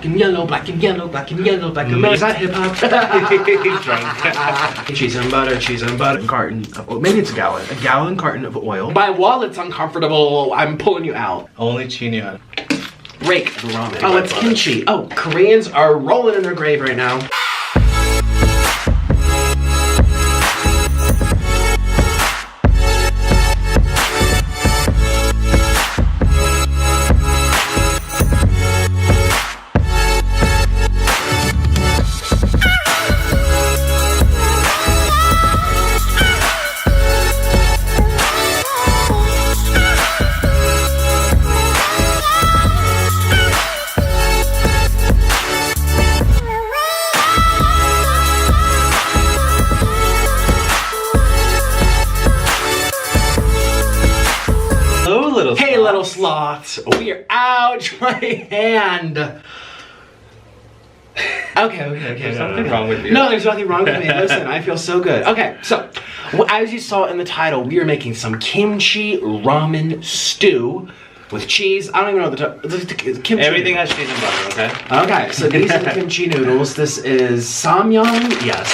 black and yellow, black and yellow, black and yellow, black and yellow. Is that hip hop? Drunk. Cheese and butter, cheese and butter. Carton of oil. Maybe it's a gallon carton of oil. My wallet's uncomfortable. I'm pulling you out. Only chinion. Rake the ramen. Oh, it's kimchi. Oh, Koreans are rolling in their grave right now. Hey, little sloths, we are out. My hand. Okay. There's something wrong with you. No, there's nothing wrong with me. Listen, I feel so good. Okay, so as you saw in the title, we are making some kimchi ramen stew with cheese. I don't even know the kimchi. Everything has cheese and butter, okay? Okay, so these are the kimchi noodles. This is Samyang, yes.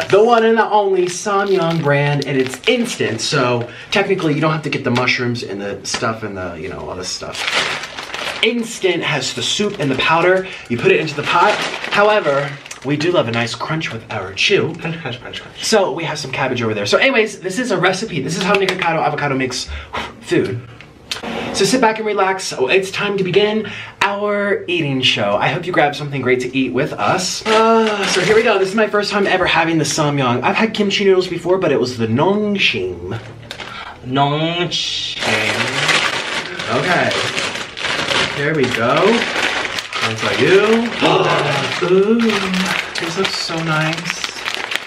The one and the only Samyang brand, and it's instant, so technically you don't have to get the mushrooms and the stuff and the, you know, all this stuff. Instant has the soup and the powder. You put it into the pot. However, we do love a nice crunch with our chew. Crunch. So we have some cabbage over there. So anyways, this is a recipe. This is how Nikocado Avocado makes food. So sit back and relax. Oh, it's time to begin our eating show. I hope you grab something great to eat with us. So here we go. This is my first time ever having the Samyang. I've had kimchi noodles before, but it was the Nongshim. Okay. Here we go. Sounds like you. Ooh, this looks so nice.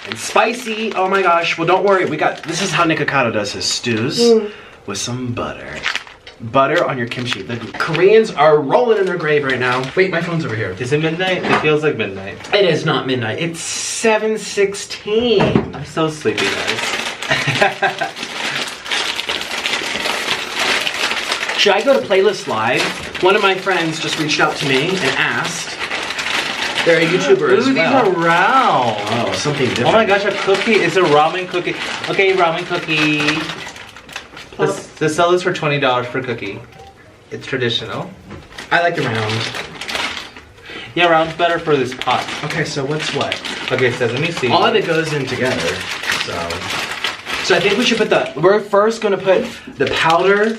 And spicy. Oh my gosh. Well, don't worry. This is how Nikocado does his stews. With some butter. Butter on your kimchi. The Koreans are rolling in their grave right now. Wait, my phone's over here. Is it midnight? It feels like midnight. It is not midnight. It's 7:16. I'm so sleepy, guys. Should I go to Playlist Live? One of my friends just reached out to me and asked. They're a YouTuber as well. These are round. Oh, something different. Oh my gosh, a cookie. It's a ramen cookie. Okay, ramen cookie. The sell is for $20 per cookie. It's traditional. I like the round. Yeah, round's better for this pot. Okay, so what's what? Okay, sesame seeds. All of it goes in together. So I think we should we're first gonna put the powder.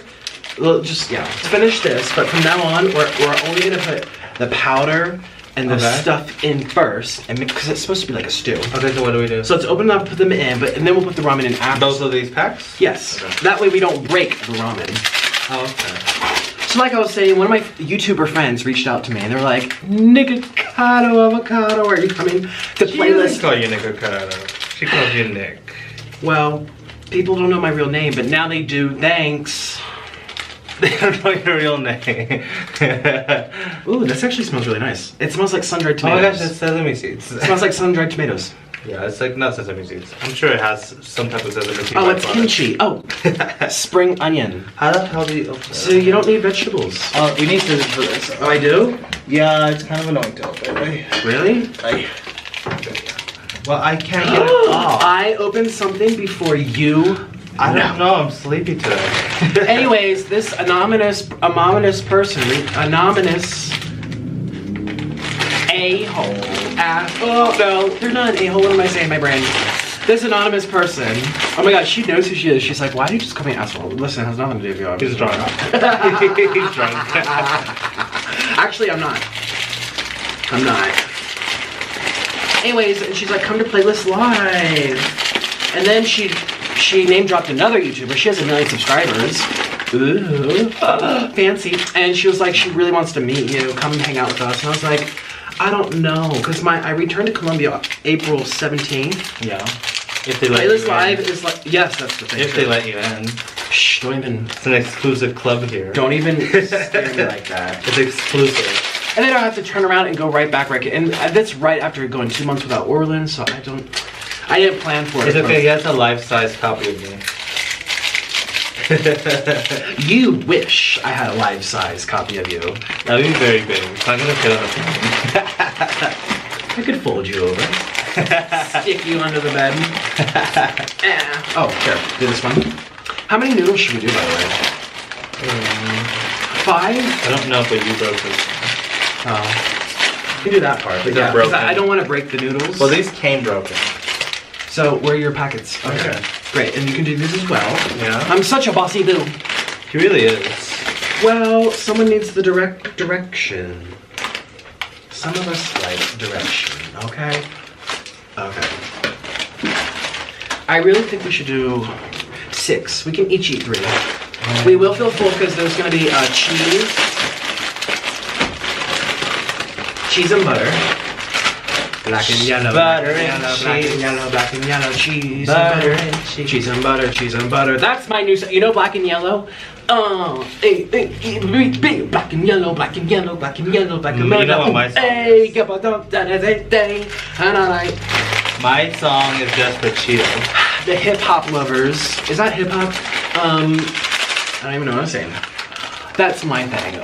Well, just, yeah, let's finish this, but from now on, we're only gonna put the powder and the stuff in first, and because it's supposed to be like a stew. Okay, so what do we do? So let's open it up, put them in, and then we'll put the ramen in after. Those are these packs? Yes. Okay. That way we don't break the ramen. Oh, okay. So like I was saying, one of my YouTuber friends reached out to me, and they're like, Nikocado Avocado, are you coming to Playlist? She call you Nikocado. She calls you Nick. Well, people don't know my real name, but now they do. Thanks. They don't know your real name. Ooh, this actually smells really nice. It smells like sun-dried tomatoes. Oh my gosh, it's sesame seeds. It smells like sun-dried tomatoes. Yeah, it's like not sesame seeds. I'm sure it has some type of sesame seeds. Oh, it's kimchi. Oh, spring onion. How the hell do you open it? So you don't need vegetables. Oh, you need scissors for this. Oh, I do? Yeah, it's kind of annoying to open. Really? Well, I can't get it off. I opened something before you. I don't know, I'm sleepy today. Anyways, this anonymous person, anonymous a-hole oh no, they're not an a-hole, what am I saying, my brain? This anonymous person, oh my god, she knows who she is. She's like, why do you just call me an asshole? Listen, it has nothing to do with you. He's drunk. He's drunk. Actually, I'm not. Anyways, and she's like, come to Playlist Live. And then she name dropped another YouTuber. She has 1 million subscribers. Ooh, fancy. And she was like, she really wants to meet you. Come hang out with us. And I was like, I don't know, because I returned to Colombia April 17th. Yeah. If they let you in. Playlist Live is like, yes, that's the thing. If they let you in. Shh, don't even. It's an exclusive club here. Don't even stare at me like that. It's exclusive. And then I have to turn around and go right back. And that's right after going 2 months without Orlin, so I didn't plan for it. It's okay, he has a life-size copy of me. You wish I had a life-size copy of you. That'd be very big. It's not gonna fit on the phone. I could fold you over. Stick you under the bed. Oh, here, do this one. How many noodles should we do, by the way? 5? I don't know, but you broke this. Oh. You can do that part. But yeah, broken. I don't want to break the noodles. Well, these came broken. So, where are your packets? Okay. Great, and you can do this as well. Yeah. I'm such a bossy boo. He really is. Well, someone needs the direction. Some of us like direction, okay? Okay. I really think we should do 6. We can each eat 3. We will feel full because there's going to be cheese and butter. Black and yellow, Butter black and yellow, black cheese. and yellow, black and yellow, cheese Butter and butter, and cheese. cheese and butter, cheese and butter. That's my new. You know, black and yellow. Black and yellow, black and yellow, black and yellow, black and yellow. You know what my song is. My song is just for Cheetos. The hip hop lovers. Is that hip hop? I don't even know what I'm saying. That's my thing.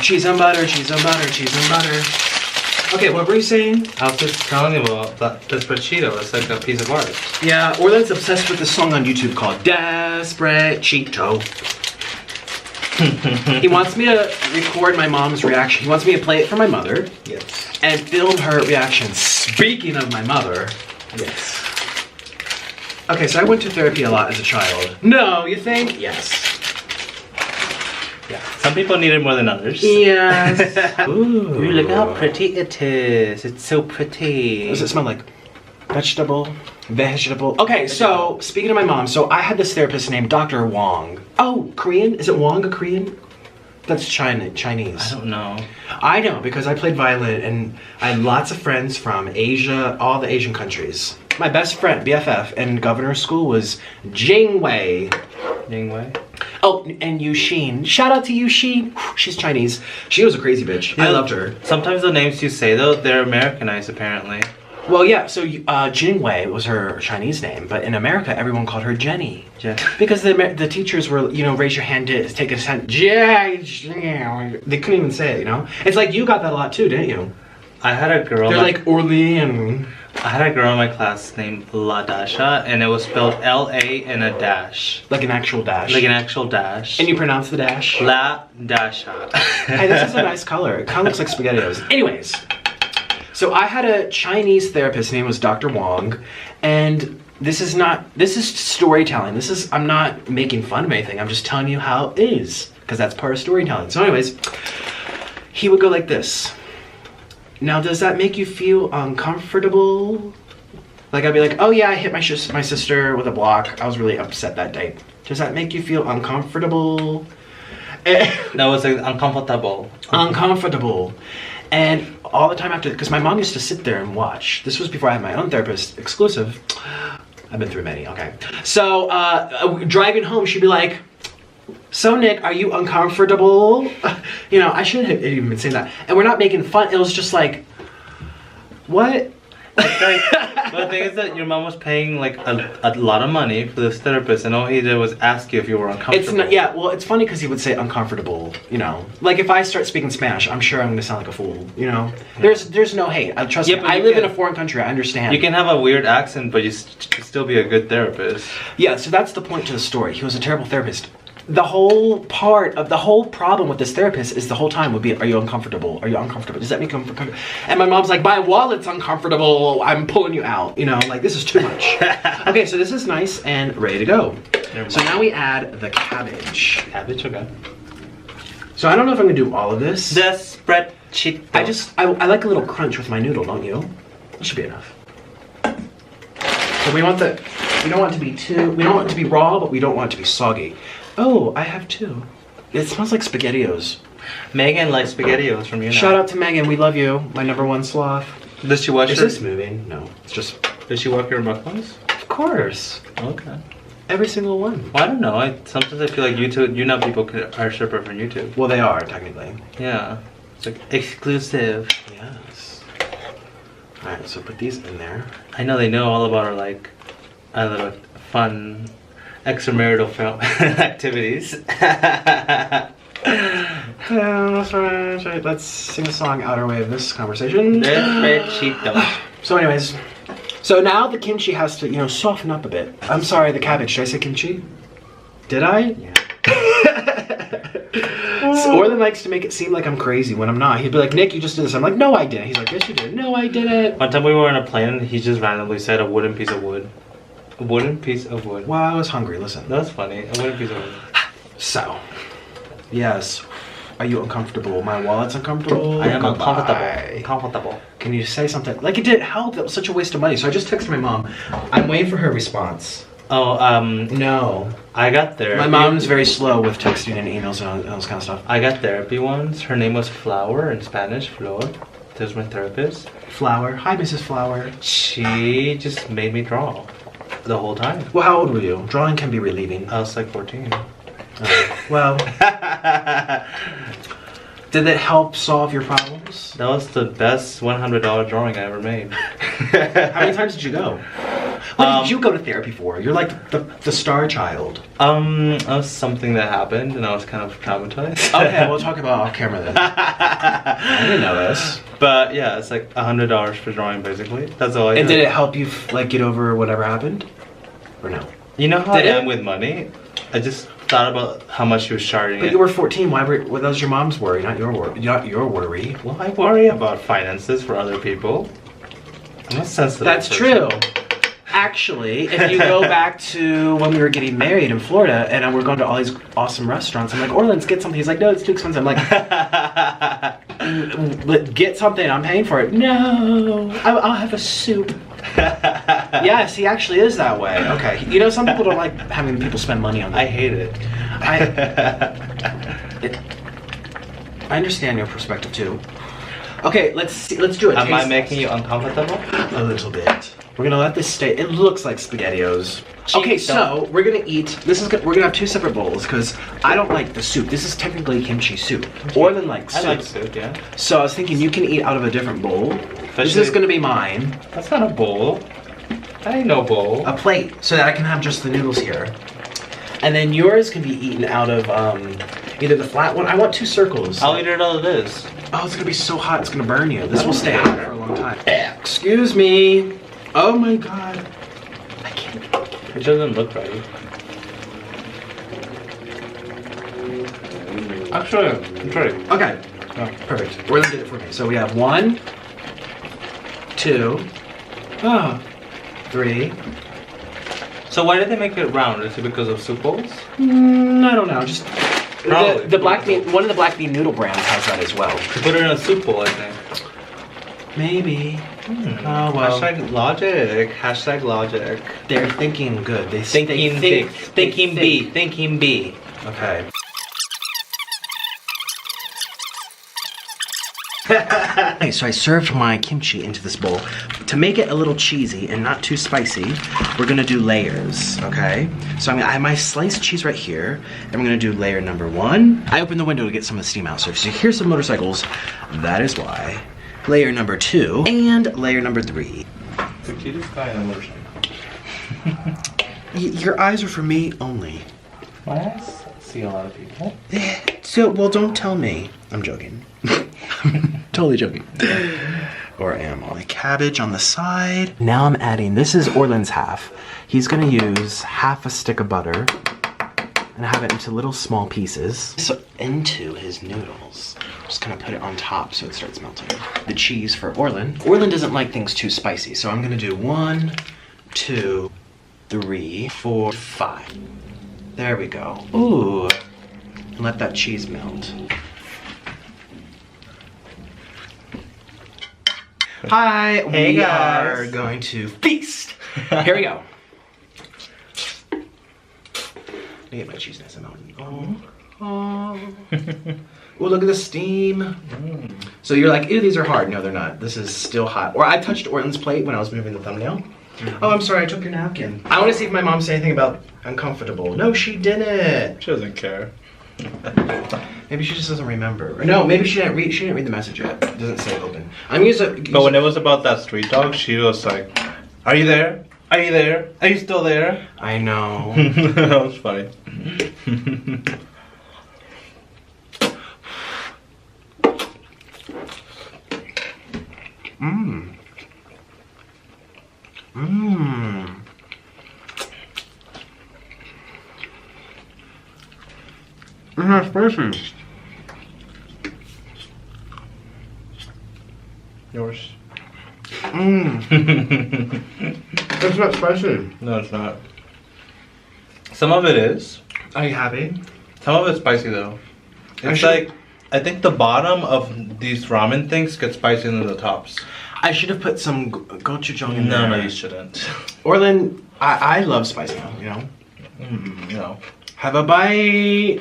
Cheese and butter, cheese and butter, cheese and butter. Okay, what were you saying? I was just telling you about Desperado. It's like a piece of art. Yeah, Orlin's obsessed with this song on YouTube called Desperate Cheeto. He wants me to record my mom's reaction. He wants me to play it for my mother. Yes. And film her reaction. Speaking of my mother. Yes. Okay, so I went to therapy a lot as a child. No, you think? Yes. Yeah. Some people need it more than others. Yes. Ooh, look how pretty it is. It's so pretty. Does it smell like vegetable? Vegetable. Okay, so speaking of my mom, so I had this therapist named Dr. Wong. Oh, Korean? Is it Wong a Korean? That's Chinese. I don't know. I know because I played violin and I had lots of friends from Asia, all the Asian countries. My best friend, BFF, in governor's school was Jingwei. Jingwei? Oh, and Yuxin. Shout out to Yuxin. She's Chinese. She was a crazy bitch. I loved her. Sometimes the names you say though, they're Americanized apparently. Well, yeah, so Jingwei was her Chinese name, but in America, everyone called her Jenny. Because the teachers were, you know, raise your hand, take a hand. They couldn't even say it, you know? It's like you got that a lot too, didn't you? I had a girl. They're like Orlin. I had a girl in my class named La Dasha, and it was spelled L-A and a dash. Like an actual dash. Like an actual dash. And you pronounce the dash? La Dasha. Hey, this is a nice color. It kind of looks like SpaghettiOs. Anyways. So I had a Chinese therapist, his name was Dr. Wong, and this is storytelling. I'm not making fun of anything, I'm just telling you how it is, because that's part of storytelling. So anyways, he would go like this. Now, does that make you feel uncomfortable? Like I'd be like, oh yeah, I hit my sister with a block. I was really upset that day. Does that make you feel uncomfortable? That was like uncomfortable. Uncomfortable. And all the time after, because my mom used to sit there and watch. This was before I had my own therapist, exclusive. I've been through many, okay. So, driving home, she'd be like, so Nick, are you uncomfortable? You know, I shouldn't have even been saying that. And we're not making fun, it was just like, what? But the thing is that your mom was paying like a lot of money for this therapist, and all he did was ask you if you were uncomfortable. It's not, yeah, well, it's funny because he would say uncomfortable, you know. Like if I start speaking Spanish, I'm sure I'm going to sound like a fool, you know. There's no hate. Trust me, I live in a foreign country, I understand. You can have a weird accent, but you can still be a good therapist. Yeah, so that's the point to the story. He was a terrible therapist. The whole problem with this therapist is the whole time would be, are you uncomfortable? Are you uncomfortable? Does that make you uncomfortable? And my mom's like, my wallet's uncomfortable. I'm pulling you out. You know, like this is too much. Okay, so this is nice and ready to go. So now we add the cabbage. Cabbage, okay. So I don't know if I'm gonna do all of this. Desperate Cheeto. I like a little crunch with my noodle, don't you? That should be enough. So we don't want it to be raw, but we don't want it to be soggy. Oh, I have 2. It smells like SpaghettiOs. Megan likes SpaghettiOs from you now. Shout out to Megan, we love you. My #1 sloth. Does she watch Is this moving? No, it's just... Does she watch your mukbangs? Of course. Okay. Every single one. Well, I don't know. Sometimes I feel like YouTube, you know, people are separate from YouTube. Well, they are, technically. Yeah. It's like exclusive. Yes. Alright, so put these in there. I know they know all about our, like, our little fun extramarital film activities. Let's sing a song out our way of this conversation. Despacito. So anyways, so now the kimchi has to, you know, soften up a bit. I'm sorry, the cabbage. Did I say kimchi? Did I? Yeah. So Orlin likes to make it seem like I'm crazy when I'm not. He'd be like, Nick, you just did this. I'm like, no, I didn't. He's like, yes, you did. No, I didn't. One time we were on a plane and he just randomly said a wooden piece of wood. A wooden piece of wood. Well, I was hungry. Listen. That was funny. A wooden piece of wood. So, yes. Are you uncomfortable? My wallet's uncomfortable. I am Goodbye. uncomfortable. Can you say something? Like, it didn't help. That was such a waste of money. So I just texted my mom. I'm waiting for her response. Oh, No. I got therapy. My mom's very slow with texting and emails and all this kind of stuff. I got therapy once. Her name was Flower in Spanish, Flor. That was my therapist. Flower. Hi, Mrs. Flower. She just made me draw the whole time. Well, how old were you? Drawing can be relieving. I was like 14. Well, did it help solve your problems? That was the best $100 drawing I ever made. How many times did you go? What did you go to therapy for? You're like the star child. That was something that happened and I was kind of traumatized. Okay, we'll talk about off camera then. I didn't know this. But yeah, it's like $100 for drawing basically. That's all I And did. did it help you like get over whatever happened? Or no? You know how Did I it? am with money? I just thought about how much she was charging But it. you were 14. Why were that was your mom's worry, not your worry. Not your worry. Well, I worry about finances for other people. I'm a sensitive That's person. true. Actually, if you go back to when we were getting married in Florida and we're going to all these awesome restaurants, I'm like, Orlin, let's get something. He's like, no, it's too expensive. I'm like, get something. I'm paying for it. No, I'll have a soup. Yes, he actually is that way. Okay, you know, some people don't like having people spend money on them. I hate it. I understand your perspective too. Okay, let's do it. Am I making you uncomfortable? A little bit. We're gonna let this stay. It looks like SpaghettiOs. Okay, so we're gonna eat. We're gonna have two separate bowls because I don't like the soup. This is technically kimchi soup. Orlin likes soup. I like soup, yeah. So I was thinking you can eat out of a different bowl. This is gonna be mine. That's not a bowl. That ain't no bowl. A plate, so that I can have just the noodles here. And then yours can be eaten out of either the flat one. I want two circles. I'll eat it out of this. Oh, it's gonna be so hot. It's gonna burn you. This will stay hot for a long time. Excuse me. Oh my god. I can't. It doesn't look right. Actually, it's right. Okay. Oh. Perfect. Orlin did it for me. So we have 1, 2, 3. So why did they make it round? Is it because of soup bowls? I don't know. Just Probably. the black bean. One of the black bean noodle brands has that as well. You put it in a soup bowl, I think. Maybe. Oh well. Hashtag logic. Hashtag logic. They're thinking good. Thinking big. Thinking B. Thinking B. Okay. Okay, so I served my kimchi into this bowl. To make it a little cheesy and not too spicy, we're gonna do layers, okay? So I have my sliced cheese right here, and we're gonna do layer number 1. I opened the window to get some of the steam out, so if you hear some motorcycles, that is why. Layer number 2, and layer number 3. The cutest guy in the world. Your eyes are for me only. My eyes see a lot of people. So, well, don't tell me. I'm joking. Totally joking. Or am I? Cabbage on the side. Now I'm adding, this is Orlin's half. He's gonna use half a stick of butter and have it into little small pieces. So into his noodles. Just gonna put it on top so it starts melting. The cheese for Orlin. Orlin doesn't like things too spicy, so I'm gonna do 1, 2, 3, 4, 5. There we go. Ooh. And let that cheese melt. Hi, Hey we guys. are going to feast. Here we go. Let me get my cheese nice and melted. Oh. Oh, look at the steam. So you're like, ew, these are hard. No, they're not. This is still hot. Or I touched Orlin's plate when I was moving the thumbnail. Oh, I'm sorry, I took your napkin. I want to see if my mom said anything about uncomfortable. No, she didn't. She doesn't care. Maybe she just doesn't remember. Or no, maybe she didn't read the message yet. It doesn't say open. I'm using. But when it was about that street dog, she was like, "Are you there? Are you there? Are you still there? I know. That was funny. Mmm. Mmm. It's not spicy. Yours. Mmm. It's not spicy. No, it's not. Some of it is. Are you happy? Some of it's spicy though. It's like, I think the bottom of these ramen things get spicy than the tops. I should have put some gochujang in No, there. no, you shouldn't. Orlin, I love spicy, you know? No. Have a bite.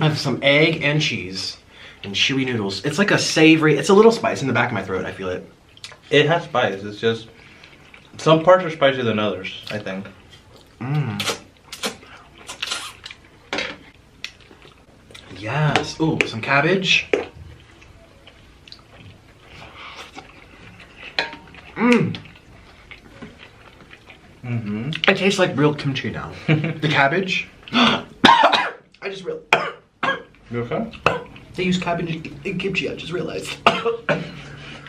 I have some egg and cheese and chewy noodles. It's like a savory, it's a little spice in the back of my throat, I feel it. It has spice, it's just, some parts are spicier than others, I think. Mmm. Yes. Ooh, some cabbage. Mmm. Mm-hmm. It tastes like real kimchi now. The cabbage. I just realized. You okay? They use cabbage in kimchi, I just realized.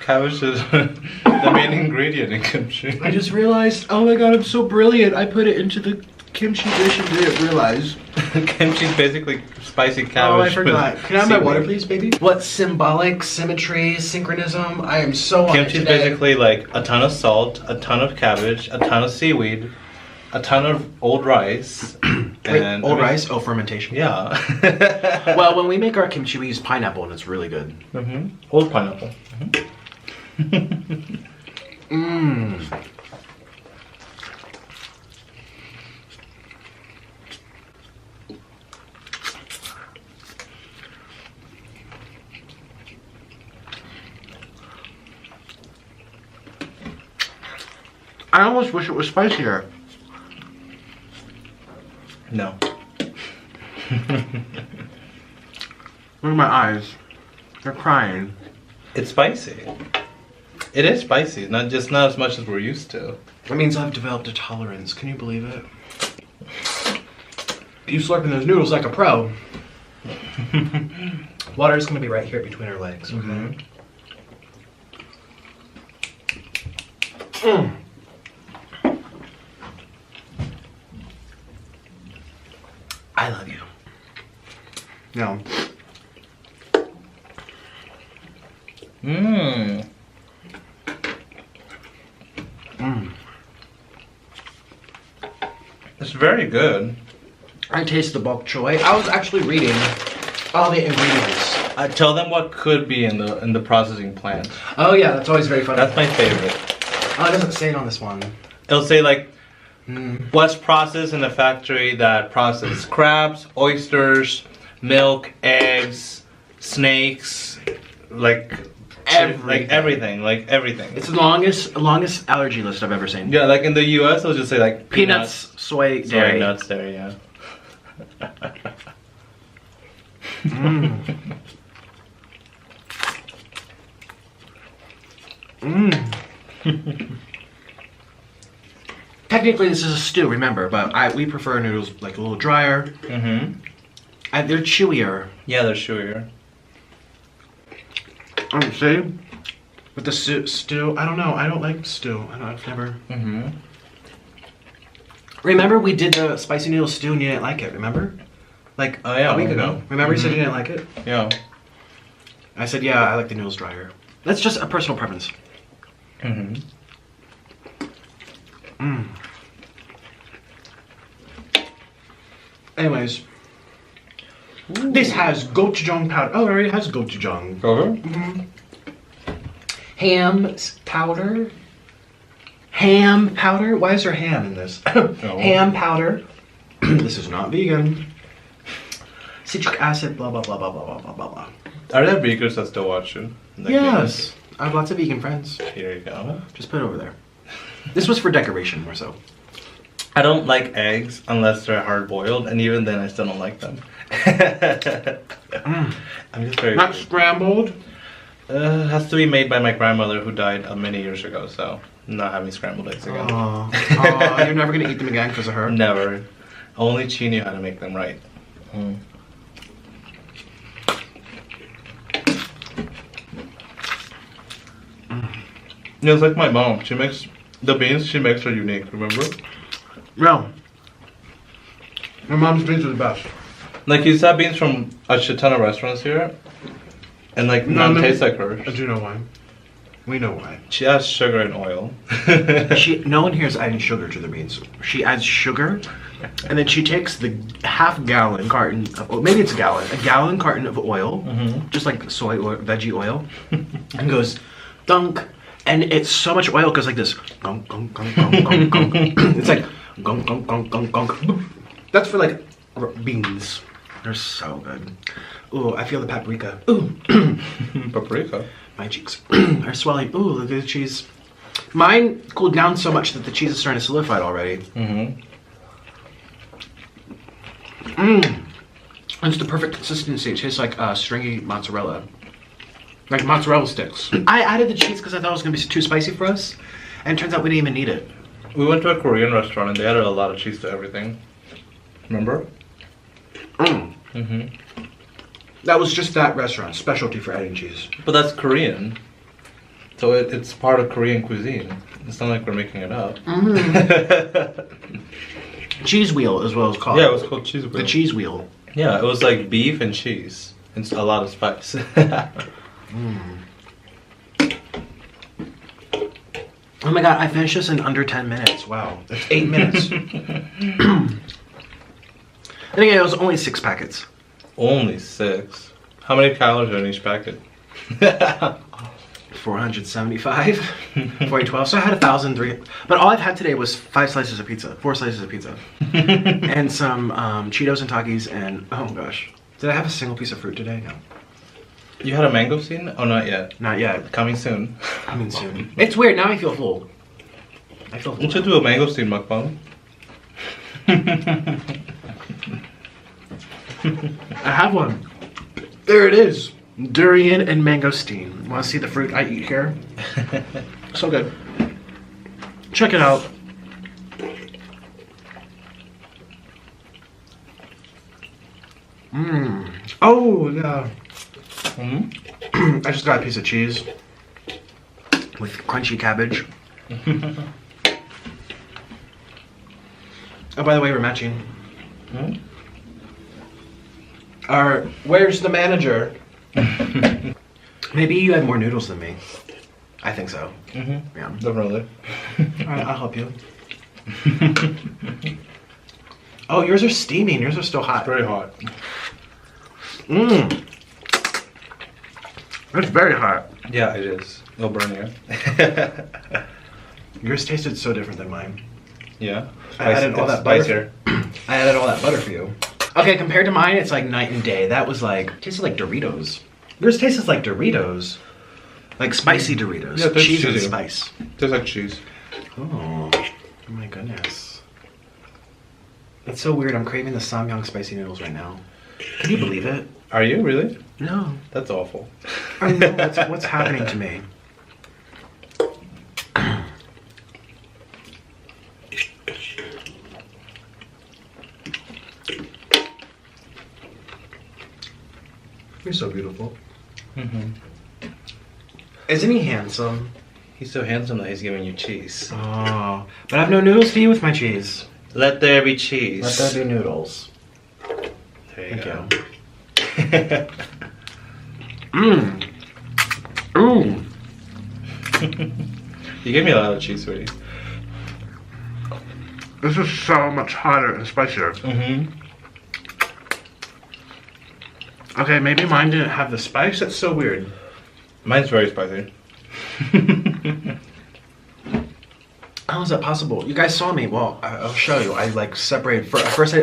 Cabbage is the main ingredient in kimchi. I just realized, oh my god, I'm so brilliant. I put it into the kimchi dish and didn't realize. Kimchi is basically spicy cabbage. Oh, I forgot. Can I have my seaweed. water, please, baby? What symbolic, symmetry, synchronism? I am so on it Kimchi is today. basically like a ton of salt, a ton of cabbage, a ton of seaweed, a ton of old rice. Wait, old rice? Oh, fermentation. Yeah. Well, when we make our kimchi, we use pineapple, and it's really good. Mm-hmm. Old pineapple. Mmm. I almost wish it was spicier. No. Look at my eyes. They're crying. It's spicy. It is spicy, not as much as we're used to. That means I've developed a tolerance. Can you believe it? You slurping those noodles like a pro. Water's gonna be right here between our legs. Okay. Mm-hmm. Mm. I love you. No. Mmm. Mm. It's very good. I taste the bok choy. I was actually reading all the ingredients. Tell them what could be in the processing plant. Oh yeah, that's always very funny. That's my favorite. Oh, it doesn't say it on this one. It'll say like what's processed in the factory that processes crabs, oysters, milk, eggs, snakes, like everything. It's the longest allergy list I've ever seen. Yeah, like in the US, it'll just say like Peanuts, soy, dairy. nuts, dairy, yeah. Mmm. Mmm. Technically, this is a stew, remember, but we prefer noodles like a little drier. Mm-hmm. They're chewier. Yeah, they're chewier. See? With the stew, I don't know. I don't like stew. I've never. Mm-hmm. Remember, we did the spicy noodle stew and you didn't like it. Remember? Like a week ago. Remember, you said you didn't like it. Yeah. I said, yeah, I like the noodles drier. That's just a personal preference. Mm-hmm. Mm. Anyways, this has gochujang powder. Oh, it already has gochujang. Okay. Ham powder. Ham powder? Why is there ham in this? Ham powder. This is not vegan. Citric acid, blah, blah, blah, blah, blah, blah, blah, blah. Are there vegans that still watch you? Yes. I have lots of vegan friends. Here you go. Just put it over there. This was for decoration, more so. I don't like eggs unless they're hard boiled, and even then I still don't like them. I'm just very Not scrambled. Has to be made by my grandmother who died many years ago, so I'm not having scrambled eggs again. Aw, you're never gonna eat them again because of her? Never. Only she knew how to make them right. Mm. Yeah, it's like my mom. She makes the beans she makes are unique. Remember? No. My mom's beans are the best. Like you have beans from a shit ton of restaurants here, and like none taste like hers. I do know why. We know why. She adds sugar and oil. No one here is adding sugar to the beans. She adds sugar, and then she takes the half-gallon carton of, oh, maybe it's a gallon carton of oil, just like soy oil, veggie oil, and goes dunk. And it's so much oil because like this, gunk, gunk, gunk, gunk, gunk, gunk. It's like gunk, gunk, gunk, gunk, gunk. That's for like beans. They're so good. Ooh, I feel the paprika. Ooh. Paprika? My cheeks are swelling. Ooh, look at the cheese. Mine cooled down so much that the cheese is starting to solidify already. It's the perfect consistency. It tastes like stringy mozzarella. Like mozzarella sticks. I added the cheese because I thought it was going to be too spicy for us. And it turns out we didn't even need it. We went to a Korean restaurant and they added a lot of cheese to everything. Remember? That was just that restaurant's specialty for adding cheese. But that's Korean. So it's part of Korean cuisine. It's not like we're making it up. Cheese wheel is what it was called. Yeah, it was called cheese wheel. The cheese wheel. Yeah, it was like beef and cheese. It's a lot of spice. Oh my god, I finished this in under 10 minutes. Wow, that's 8 minutes. And again, it was only 6 packets. Only 6? How many calories are in each packet? 475, 412. So I had 1,003. But all I've had today was 4 slices of pizza, and some Cheetos and Takis, and oh my gosh, did I have a single piece of fruit today? No. You had a mangosteen? Oh, not yet. Not yet. Coming soon. Coming soon. It's weird. Now I feel full. I feel full. We should do a mangosteen mukbang. I have one. There it is. Durian and mangosteen. Want to see the fruit I eat here? So good. Check it out. Oh, yeah. I just got a piece of cheese with crunchy cabbage. Oh, by the way, we're matching. Where's the manager? Maybe you had more noodles than me. I think so. Yeah. Definitely. Alright, I'll help you. Oh, yours are steaming. Yours are still hot. It's very hot. It's very hot. Yeah, it is. It'll burn you. Yours tasted so different than mine. Yeah. I added all that butter. I added all that butter for you. Okay, compared to mine, it's like night and day. That was like, tasted like Doritos. Yours tastes like Doritos. Like spicy Doritos. Yeah, cheese and spice. Tastes like cheese. Oh my goodness. It's so weird. I'm craving the Samyang spicy noodles right now. Can you believe it? Are you really? No. That's awful. I know. What's happening to me? You're so beautiful. Isn't he handsome? He's so handsome that he's giving you cheese. Oh, but I have no noodles to eat with my cheese. Let there be cheese. Let there be noodles. There you go. Ooh. You gave me a lot of cheese, sweetie. This is so much hotter and spicier. Okay, maybe mine didn't have the spice. That's so weird. Mine's very spicy. How is that possible? You guys saw me. Well, I'll show you. I like separated first.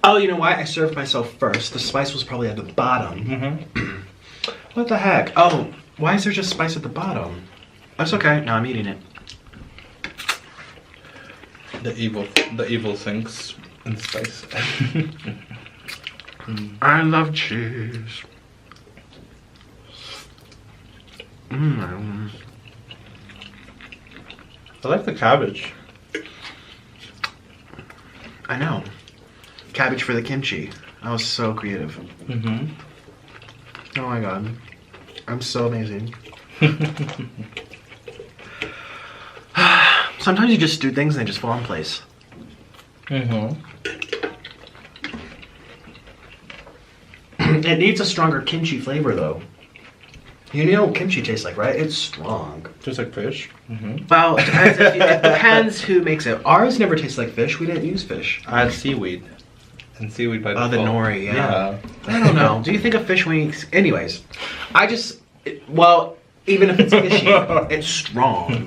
Oh, you know why? I served myself first. The spice was probably at the bottom. What the heck? Oh, why is there just spice at the bottom? That's okay. Now I'm eating it. The evil thinks in spice. I love cheese. Mm. I like the cabbage. I know. Cabbage for the kimchi. I was so creative. Mm-hmm. Oh my god. I'm so amazing. Sometimes you just do things and they just fall in place. Mm-hmm. It needs a stronger kimchi flavor though. You know what kimchi tastes like, right? It's strong. Just like fish. Mm-hmm. Well, it depends who makes it. Ours never tastes like fish. We didn't use fish. I had seaweed. And seaweed by default. Oh, the nori, yeah. I don't know. Do you think of fish wings? Anyways, well, even if it's fishy, it's strong.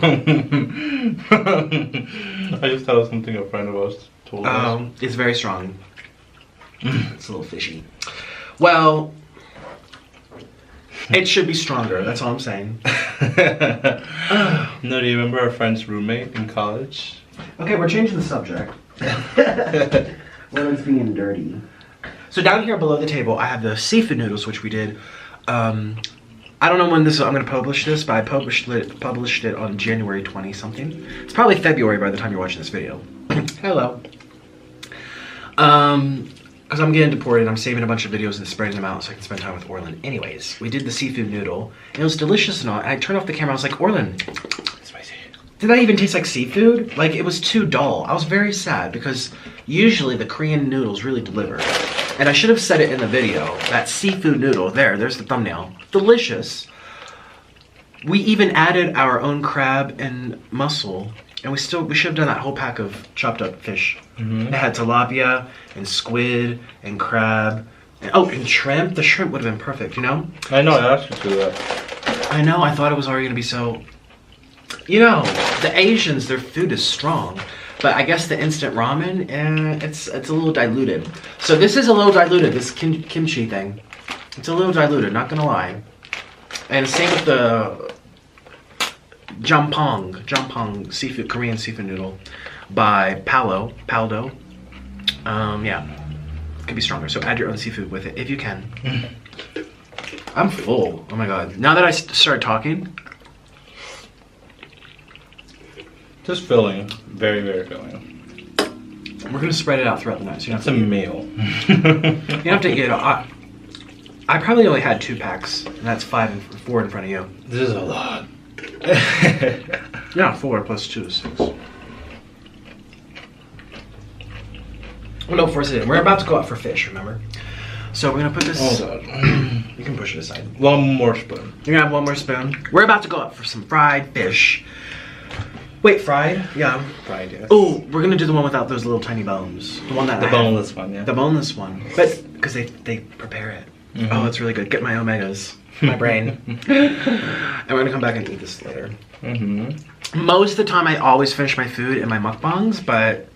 I just thought of something a friend of ours told us. It's very strong. It's a little fishy. Well, it should be stronger. That's all I'm saying. No, do you remember our friend's roommate in college? Okay, we're changing the subject. Well, it's being dirty. So down here below the table, I have the seafood noodles, which we did. I don't know when I'm going to publish this, but I published it on January 20 something. It's probably February by the time you're watching this video. Hello. Because I'm getting deported, I'm saving a bunch of videos and spreading them out so I can spend time with Orlin. Anyways, we did the seafood noodle, and it was delicious and all. And I turned off the camera, I was like, Orlin, spicy. Did that even taste like seafood? Like, it was too dull. I was very sad because usually the Korean noodles really deliver. And I should have said it in the video, that seafood noodle, there's the thumbnail. Delicious. We even added our own crab and mussel, and we should have done that whole pack of chopped up fish. Mm-hmm. It had tilapia and squid and crab. And shrimp. The shrimp would have been perfect, you know? I know, I asked you to do that. I know, I thought it was already gonna be so... You know, the Asians, their food is strong. But I guess the instant ramen, it's a little diluted. So this is a little diluted, this kimchi thing. It's a little diluted, not gonna lie. And same with the jampong seafood, Korean seafood noodle by Paldo. Yeah, could be stronger. So add your own seafood with it if you can. I'm full. Oh my god. Now that I started talking. Just filling. Very, very filling. We're gonna spread it out throughout the night. So it's a meal. You don't have to eat it. I probably only had 2 packs, and that's 4 in front of you. This is a lot. Yeah, 4 plus 2 is 6. Well, don't force it in. We're about to go out for fish, remember? So we're gonna put this. Oh god. You can push it aside. One more spoon. You're gonna have one more spoon. We're about to go out for some fried fish. Wait, fried? Yeah. Fried, yes. Oh, we're gonna do the one without those little tiny bones. The one that the boneless one, yeah. The boneless one. But because they prepare it. Mm-hmm. Oh, it's really good. Get my omegas. My brain. And we're gonna come back and eat this later. Mm-hmm. Most of the time I always finish my food in my mukbangs, but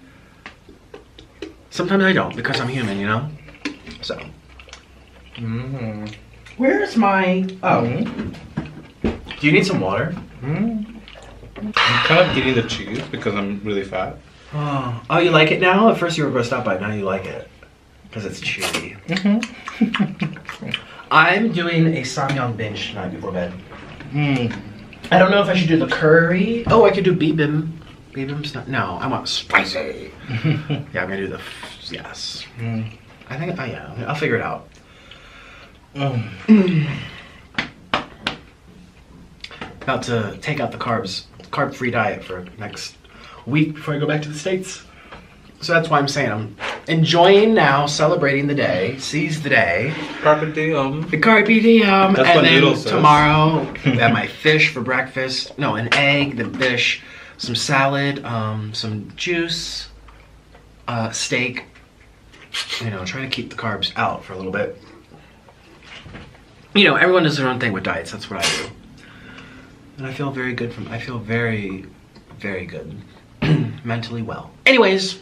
sometimes I don't because I'm human, you know? So. Mm-hmm. Where's my... Oh. Mm-hmm. Do you need some water? Mm-hmm. I'm kind of eating the cheese because I'm really fat. Oh, you like it now? At first you were grossed out by it, now you like it. Because it's chewy. Mm-hmm. I'm doing a Samyang binge tonight before bed. Mm. I don't know if I should do the curry. Oh, I could do bibimbap. Bibimbap's not... No, I want spicy. Yeah, I'm gonna do the... Yes. Mm. I think... Oh, yeah. I'll figure it out. About to take out the carbs. Carb-free diet for next week before I go back to the States. So that's why I'm saying I'm enjoying now, celebrating the day, seize the day. Carpe diem. The carpe diem. That's and what then Noodles tomorrow, we have my fish for breakfast. No, an egg, then fish, some salad, some juice, steak. You know, trying to keep the carbs out for a little bit. You know, everyone does their own thing with diets. That's what I do. And I feel very good I feel very, very good. Mentally well. Anyways,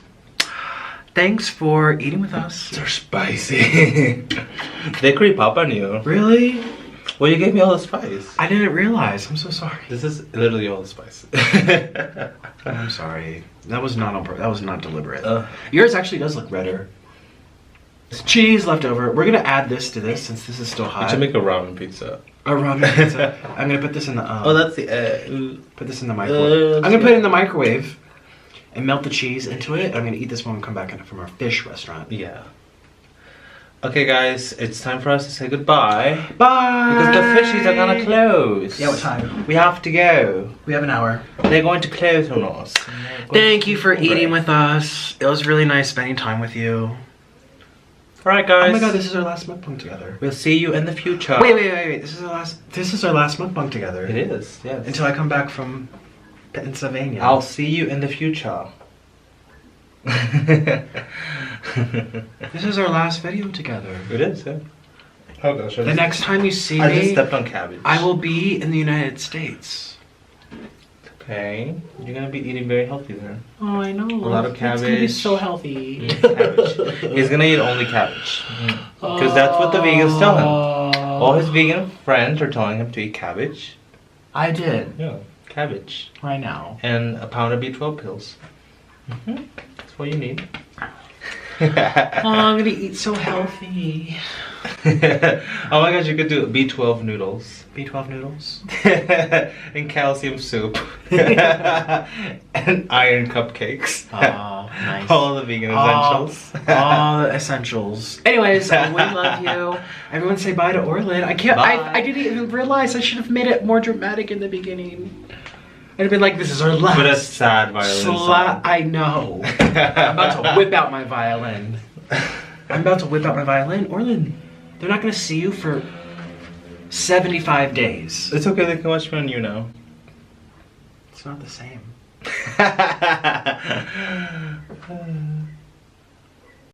thanks for eating with us. They're spicy. They creep up on you. Really? Well, you gave me all the spice. I didn't realize. I'm so sorry. This is literally all the spice. I'm sorry. That was not on purpose. That was not deliberate. Yours actually does look redder. It's cheese left over. We're gonna add this to this since this is still hot. We should make a ramen pizza. A ramen pizza. I'm gonna put this in the Oh, that's the put this in the microwave. I'm gonna put it in the microwave and melt the cheese into it. I'm gonna eat this when we come back from our fish restaurant. yeah. Okay, guys, it's time for us to say goodbye. Bye. Because the fishies are gonna close. Yeah, what time? We have to go. We have an hour. They're going to close on us. Thank you for eating with us. It was really nice spending time with you. Alright, guys. Oh my god, this is our last mukbang together. We'll see you in the future. Wait. This is our last mukbang together. It is, yes. Until I come back from Pennsylvania. I'll see you in the future. This is our last video together. It is, yeah. Oh gosh. The next time you see I me, just stepped on cabbage. I will be in the United States. Okay. You're gonna be eating very healthy then. Oh, I know. A lot of cabbage. It's gonna be so healthy. Cabbage. He's gonna eat only cabbage. Because that's what the vegans tell him. All his vegan friends are telling him to eat cabbage. I did. Yeah, cabbage. Right now. And a pound of B12 pills. That's what you need. Oh, I'm gonna eat so healthy. Oh my gosh, you could do B12 noodles. B12 noodles. And calcium soup. And iron cupcakes. Oh, nice. All the vegan essentials. All the essentials. Anyways, we love you. Everyone say bye to Orlin. I can't. I didn't even realize I should have made it more dramatic in the beginning. I'd have been like, this is our last. But a sad violin song. I know. I'm about to whip out my violin. Orlin, they're not going to see you for 75 days. It's okay, they can watch me on you now. It's not the same.